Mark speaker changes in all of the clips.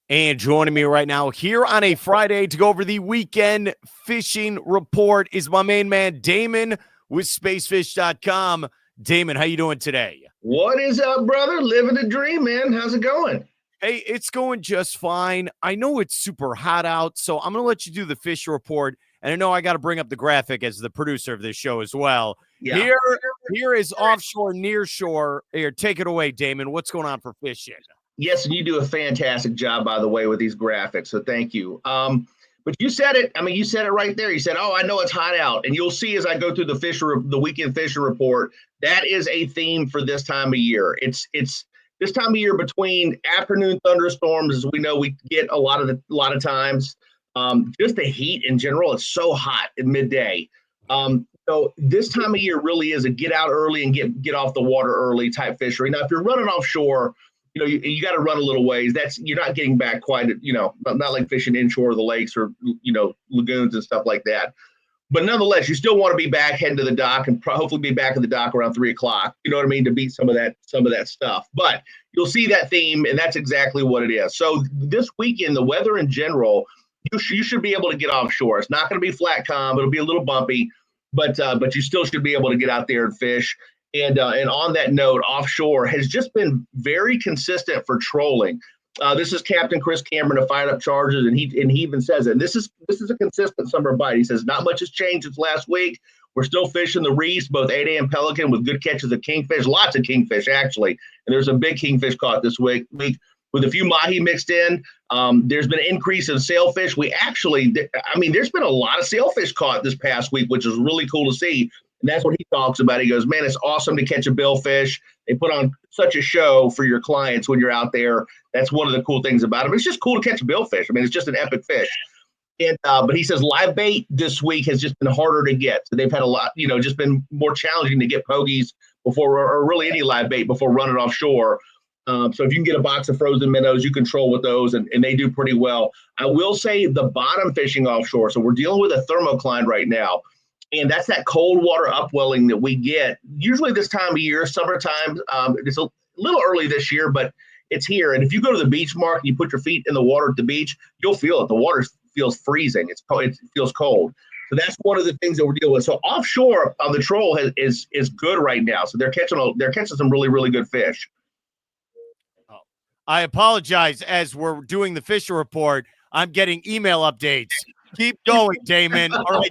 Speaker 1: And joining me right now here on a Friday to go over the weekend fishing report is my main man, Damon, with Spacefish.com. Damon, how you doing today?
Speaker 2: What is up, brother? Living the dream, man. How's it going?
Speaker 1: Hey, it's going just fine. I know it's super hot out, so I'm going to let you do the fish report. And I know I got to bring up the graphic as the producer of this show as well.
Speaker 2: Yeah.
Speaker 1: Here is offshore, near shore. Here, take it away, Damon. What's going on for fishing?
Speaker 2: Yes, and you do a fantastic job, by the way, with these graphics. So thank you. But you said it. I mean, you said it right there. You said, "Oh, I know it's hot out," and you'll see as I go through the weekend fishing report. That is a theme for this time of year. It's this time of year between afternoon thunderstorms, as we know we get a lot of times. Just the heat in general. It's so hot at midday. So this time of year really is a get out early and get off the water early type fishery. Now, if you're running offshore, you got to run a little ways. You're not getting back quite, not like fishing inshore of the lakes or, lagoons and stuff like that. But nonetheless, you still want to be back heading to the dock and hopefully be back at the dock around 3:00. You know what I mean? To beat some of that stuff. But you'll see that theme, and that's exactly what it is. So this weekend, the weather in general, you should be able to get offshore. It's not going to be flat calm. It'll be a little bumpy, but you still should be able to get out there and fish. And on that note, offshore has just been very consistent for trolling. This is Captain Chris Cameron of Fired Up Charges, and he even says it. And this is a consistent summer bite. He says not much has changed since last week. We're still fishing the reefs, both 8A and Pelican, with good catches of kingfish, lots of kingfish actually. And there's a big kingfish caught this week with a few mahi mixed in. There's been an increase in sailfish. There's been a lot of sailfish caught this past week, which is really cool to see. And that's what he talks about. He goes, man, it's awesome to catch a billfish. They put on such a show for your clients when you're out there. That's one of the cool things about them. It's just cool to catch a billfish. I mean, it's just an epic fish. And but he says live bait this week has just been harder to get. So they've had a lot, just been more challenging to get pogies before, or really any live bait before running offshore. So if you can get a box of frozen minnows, you control with those, and they do pretty well. I will say the bottom fishing offshore. So we're dealing with a thermocline right now. And that's that cold water upwelling that we get usually this time of year, summertime. It's a little early this year, but it's here. And if you go to the beach, Mark, and you put your feet in the water at the beach, you'll feel it. The water feels freezing. It feels cold. So that's one of the things that we're dealing with. So offshore on the troll is good right now. So they're catching some really, really good fish.
Speaker 1: I apologize. As we're doing the fishing report, I'm getting email updates. Keep going, Damon. All right.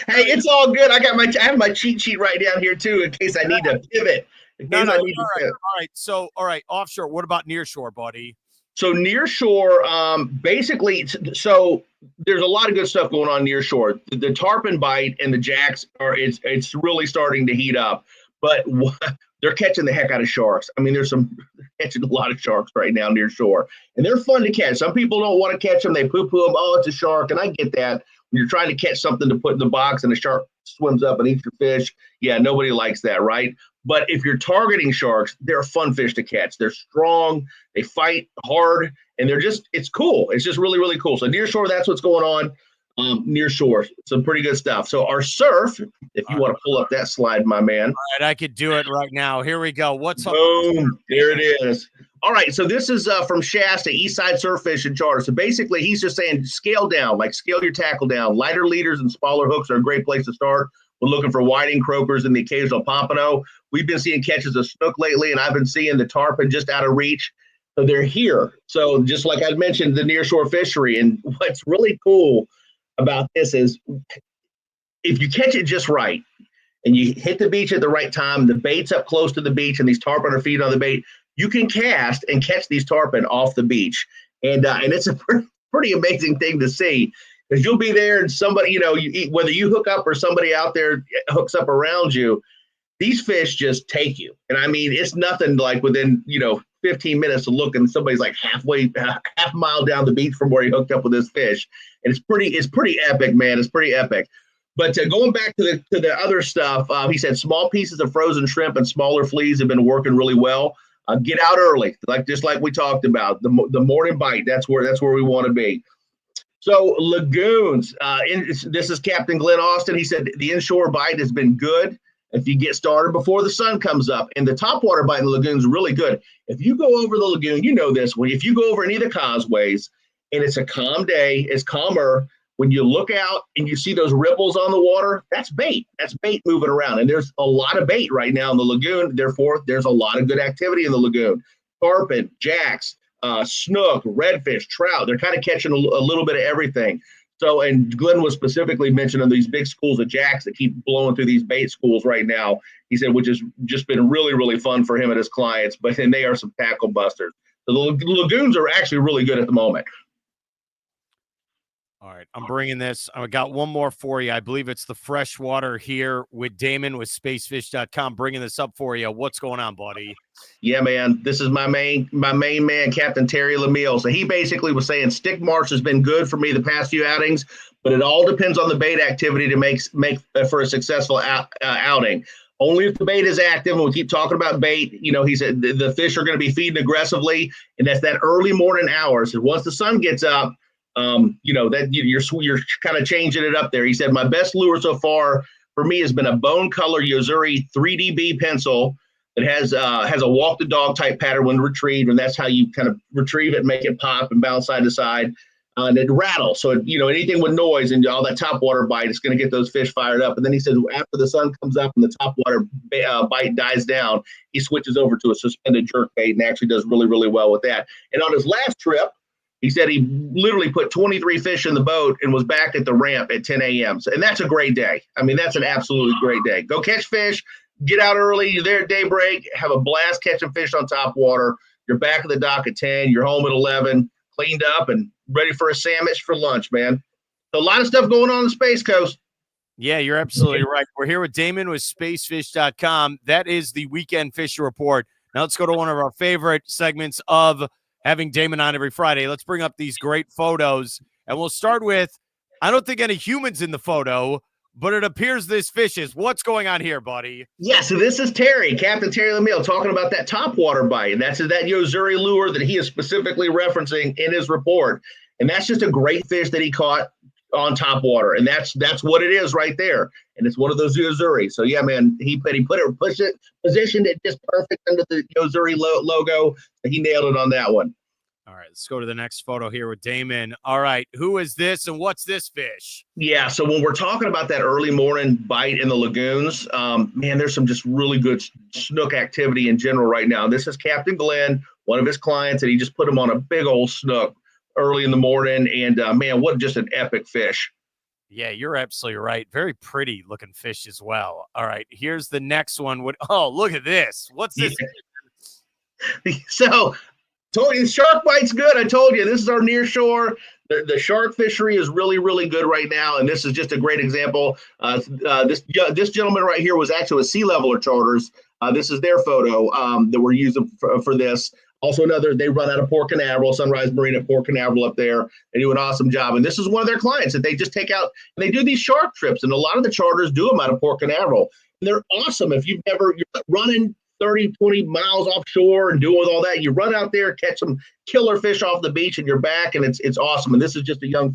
Speaker 2: Hey, it's all good. I have my cheat sheet right down here too, in case I need to pivot.
Speaker 1: All right. So, offshore. What about near shore, buddy?
Speaker 2: So near shore, basically, so there's a lot of good stuff going on near shore. The tarpon bite and the jacks it's really starting to heat up, but they're catching the heck out of sharks. I mean, they're catching a lot of sharks right now near shore, and they're fun to catch. Some people don't want to catch them. They poo-poo them. Oh, it's a shark. And I get that. When you're trying to catch something to put in the box and the shark swims up and eats your fish, yeah, nobody likes that, right? But if you're targeting sharks, they're a fun fish to catch. They're strong. They fight hard, and it's cool. It's just really, really cool. So near shore, that's what's going on. Near shore, some pretty good stuff. So our surf, if you want to pull up that slide, my man.
Speaker 1: All right, I could do it right now. Here we go. What's up?
Speaker 2: Boom, there it is. All right, so this is from Shasta, Eastside Surf Fish and Charter. So basically, he's just saying scale down, like scale your tackle down. Lighter leaders and smaller hooks are a great place to start. We're looking for whiting, croakers, and the occasional pompano. We've been seeing catches of snook lately, and I've been seeing the tarpon just out of reach. So they're here. So just like I mentioned, the nearshore fishery. And what's really cool about this is if you catch it just right and you hit the beach at the right time, the bait's up close to the beach and these tarpon are feeding on the bait, you can cast and catch these tarpon off the beach. And it's a pretty amazing thing to see, because you'll be there and somebody, whether you hook up or somebody out there hooks up around you, these fish just take you. And I mean, it's nothing like within, 15 minutes to look and somebody's like half a mile down the beach from where he hooked up with this fish. And it's pretty epic, man. It's pretty epic. But going back to the other stuff, he said small pieces of frozen shrimp and smaller fleas have been working really well. Get out early, just like we talked about. The morning bite, that's where we want to be. So lagoons, this is Captain Glenn Austin. He said the inshore bite has been good. if you get started before the sun comes up. And the topwater bite in the lagoon is really good. If you go over the lagoon, you know this, if you go over any of the causeways and it's a calm day, it's calmer, when you look out and you see those ripples on the water, that's bait. That's bait moving around. And there's a lot of bait right now in the lagoon. Therefore, there's a lot of good activity in the lagoon. Tarpon, jacks, snook, redfish, trout. They're kind of catching a little bit of everything. So, and Glenn was specifically mentioning these big schools of jacks that keep blowing through these bait schools right now. He said, which has just been really, really fun for him and his clients, but then they are some tackle busters. So the lagoons are actually really good at the moment.
Speaker 1: All right, I'm bringing this. I got one more for you. I believe it's the freshwater here with Damon with Spacefish.com. Bringing this up for you. What's going on, buddy?
Speaker 2: Yeah, man. This is my main man, Captain Terry Lemieux. So he basically was saying stick marsh has been good for me the past few outings, but it all depends on the bait activity to make for a successful outing. Only if the bait is active, and we keep talking about bait, he said the fish are going to be feeding aggressively, and that's that early morning hours. And once the sun gets up, that you're kind of changing it up there. He said, my best lure so far for me has been a bone color Yozuri 3DB pencil that has a walk the dog type pattern when retrieved. And that's how you kind of retrieve it, make it pop and bounce side to side. And it rattles. So, anything with noise and all that topwater bite, it's going to get those fish fired up. And then he says, after the sun comes up and the topwater bite dies down, he switches over to a suspended jerk bait and actually does really, really well with that. And on his last trip, he said he literally put 23 fish in the boat and was back at the ramp at 10 a.m. And that's a great day. I mean, that's an absolutely great day. Go catch fish, get out early, you're there at daybreak, have a blast catching fish on top water. You're back at the dock at 10, you're home at 11, cleaned up and ready for a sandwich for lunch, man. So a lot of stuff going on the Space Coast.
Speaker 1: Yeah, you're absolutely right. We're here with Damon with Spacefish.com. That is the Weekend Fisher Report. Now let's go to one of our favorite segments of having Damon on every Friday. Let's bring up these great photos, and we'll start with, I don't think any humans in the photo, but it appears this fish is. What's going on here, buddy?
Speaker 2: Yeah, so this is Terry, Captain Terry Lemieux, talking about that topwater bite, and that's that Yozuri lure that he is specifically referencing in his report. And that's just a great fish that he caught on topwater, and that's what it is right there. And it's one of those Yozuri. So yeah, man, he positioned it just perfect under the Yozuri logo. He nailed it on that one.
Speaker 1: All right, let's go to the next photo here with Damon. All right, who is this and what's this fish?
Speaker 2: Yeah, so when we're talking about that early morning bite in the lagoons, man, there's some just really good snook activity in general right now. This is Captain Glenn, one of his clients, and he just put him on a big old snook early in the morning. And man, what just an epic fish.
Speaker 1: Yeah, you're absolutely right. Very pretty looking fish as well. All right, here's the next one. Oh, look at this. What's this?
Speaker 2: Yeah. So, told you, shark bite's good. I told you, this is our near shore. The shark fishery is really, really good right now, and this is just a great example. This gentleman right here was actually with Sea Leveler Charters. This is their photo that we're using for this. Also, they run out of Port Canaveral, Sunrise Marine at Port Canaveral up there. They do an awesome job. And this is one of their clients that they just take out, and they do these shark trips. And a lot of the charters do them out of Port Canaveral. And they're awesome. If you're running 30, 20 miles offshore and doing all that, you run out there, catch some killer fish off the beach, and you're back, and it's awesome. And this is just a young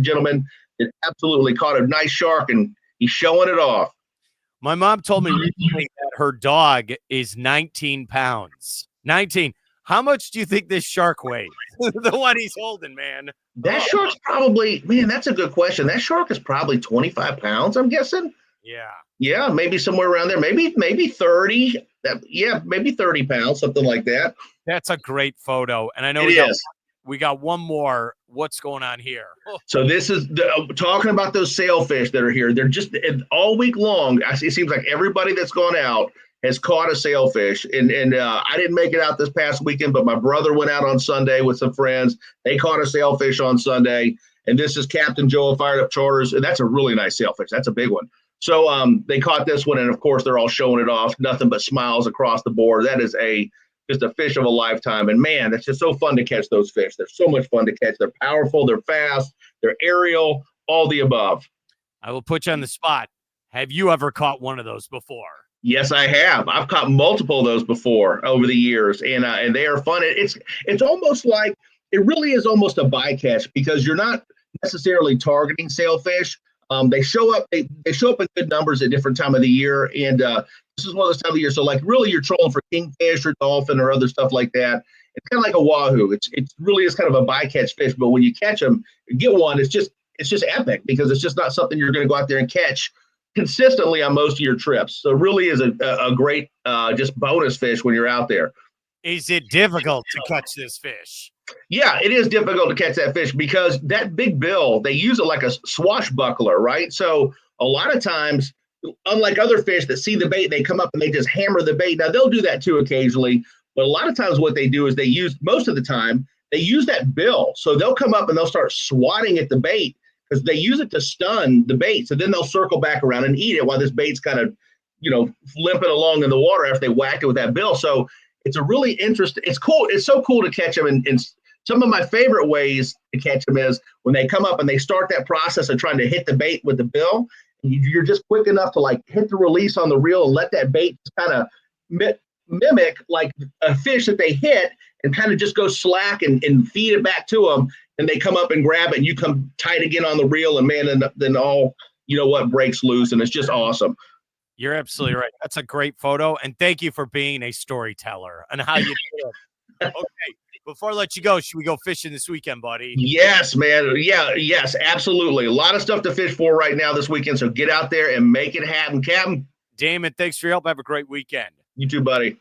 Speaker 2: gentleman that absolutely caught a nice shark, and he's showing it off.
Speaker 1: My mom told me recently that her dog is 19 pounds. 19. How much do you think this shark weighs? The one he's holding, man.
Speaker 2: That shark's probably, man, that's a good question. That shark is probably 25 pounds, I'm guessing.
Speaker 1: Yeah.
Speaker 2: Yeah, maybe somewhere around there. Maybe 30. Maybe 30 pounds, something like that.
Speaker 1: That's a great photo. And I know we got one more. What's going on here?
Speaker 2: So this is talking about those sailfish that are here. They're just all week long. It seems like everybody that's gone out has caught a sailfish. And I didn't make it out this past weekend, but my brother went out on Sunday with some friends. They caught a sailfish on Sunday. And this is Captain Joe of Fired Up Charters. And that's a really nice sailfish. That's a big one. So they caught this one. And, of course, they're all showing it off. Nothing but smiles across the board. That is just a fish of a lifetime. And, man, it's just so fun to catch those fish. They're so much fun to catch. They're powerful. They're fast. They're aerial, all the above.
Speaker 1: I will put you on the spot. Have you ever caught one of those before?
Speaker 2: Yes, I have. I've caught multiple of those before over the years, and they are fun. It's almost like it really is almost a bycatch because you're not necessarily targeting sailfish. They show up. They show up in good numbers at different time of the year, and this is one of those time of the year. So like really, you're trolling for kingfish or dolphin or other stuff like that. It's kind of like a wahoo. It's really is kind of a bycatch fish, but when you catch them, you get one. It's just epic because it's just not something you're going to go out there and catch consistently on most of your trips. So it really is a great just bonus fish when you're out there.
Speaker 1: Is it difficult to catch this fish?
Speaker 2: Yeah, it is difficult to catch that fish because that big bill, they use it like a swashbuckler, right? So a lot of times, unlike other fish that see the bait, they come up and they just hammer the bait. Now they'll do that too occasionally, but a lot of times what they do is most of the time, they use that bill. So they'll come up and they'll start swatting at the bait because they use it to stun the bait. So then they'll circle back around and eat it while this bait's kind of, limping along in the water after they whacked it with that bill. So it's a really interesting, it's cool. It's so cool to catch them. And some of my favorite ways to catch them is when they come up and they start that process of trying to hit the bait with the bill. You're just quick enough to like hit the release on the reel and let that bait kind of mimic like a fish that they hit and kind of just go slack and feed it back to them. And they come up and grab it and you come tight again on the reel and man, and then all, breaks loose. And it's just awesome.
Speaker 1: You're absolutely right. That's a great photo. And thank you for being a storyteller and how you do it. Okay. Before I let you go, should we go fishing this weekend, buddy?
Speaker 2: Yes, man. Yeah, yes, absolutely. A lot of stuff to fish for right now this weekend. So get out there and make it happen, Captain.
Speaker 1: Damon, thanks for your help. Have a great weekend.
Speaker 2: You too, buddy.